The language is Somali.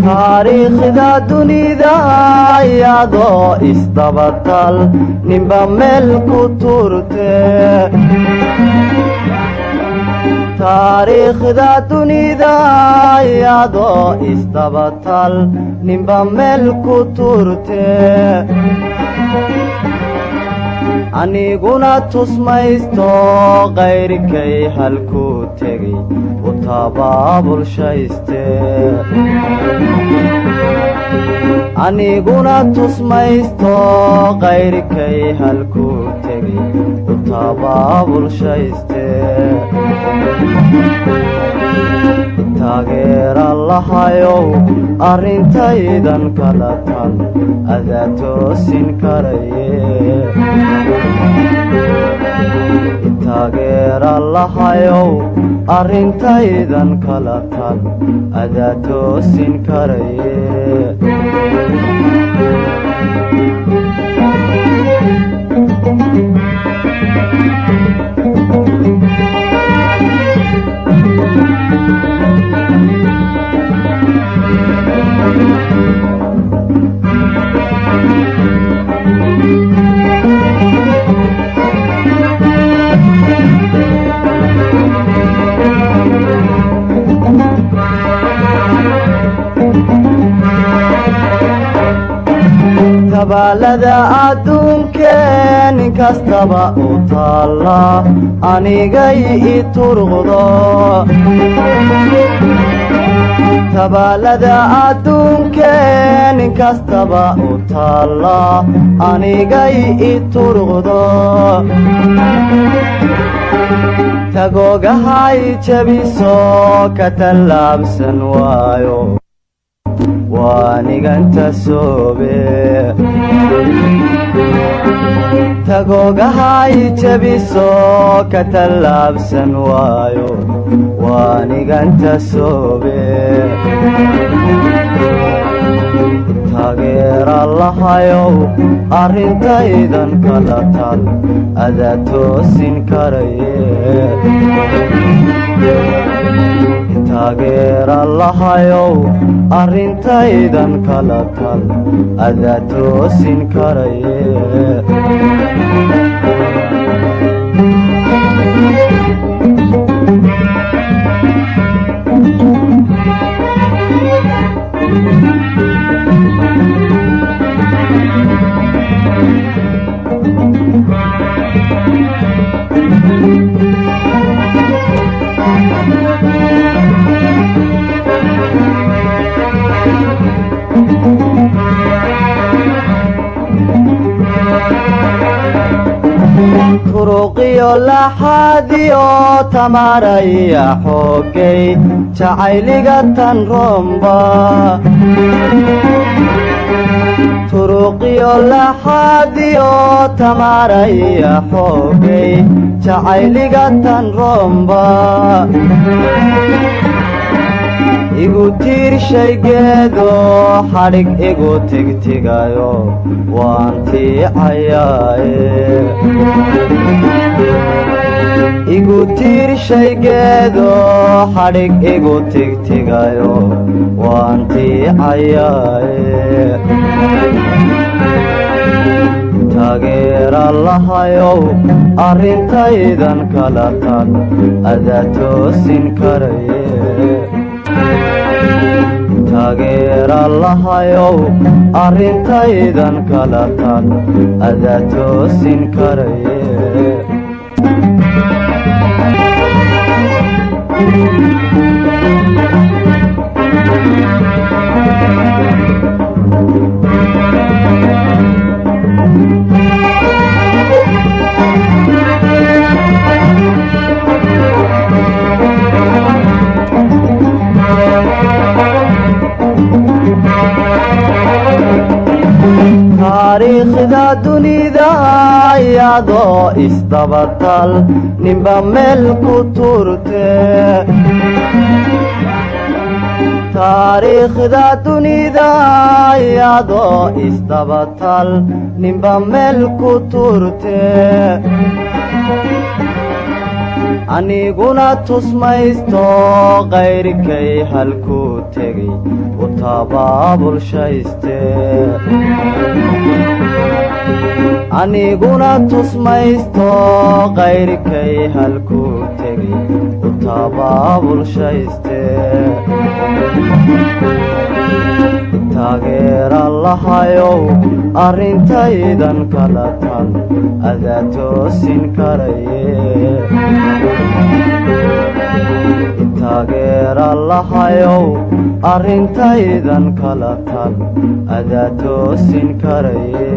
taariikhda dunida iyadoo isdabatal ninba meel ku turte taariikhda dunida iyadoo isdabatal ninba meel ku turte aniguna tusmaysto qayrkay halku tegay u tabaabulshayste aniguna tusmaysto qayrkay halku tegay u tabaabulshayste taageera lahayow arrintaydan kala tan adaa toosin karaye taageera lahayow arrintaydan kala tan adaa toosin karaye tabaalada adduunkeen inkastaba u taalla anigay i turqdo tabaalada adduunkeen inkastaba u taalla anigay i turqdo tagoogahay jabiso ka tallaabsan waayo waaniganta soobe tagoogahay jabiso ka tallaabsan waayo waaniganta soobe taageera lahayow arrintaydan kala tal adaa toosin karaye taageera lahayow arrintaydan kala tal adaa toosin karaye turuqiyo laxaadiyo tamaraya xoogay jacayliga tan romba turuqiyo laxaadiyo tamaraya xoogay jacayliga tan romba igu tiirshaygeedo xadhig igu tigtigayo waan tiicayaaye igu tiirshaygeedo xadhig igu tigtigayo waan tiicayaaye taageera lahayow arrintaydan kala tan adaa toosin karaye taageera lahayow arrintaydan kala tan adaa toosin karaye taariikhda dunida dunida iyadoo isdabatal ninba meel ku turte taariikhda dunida iyadoo isdabatal ninba meel ku turte aniguna tusmaysto qayrkay halkuu tegay u tabaabulshayste aniguna tusmaysto qayrkay halkuu tegay u tabaabulshayste taageera lahayow arrintaydan kala tan adaa toosin karaye taageera lahayow arrintaydan kala tan adaa toosin karaye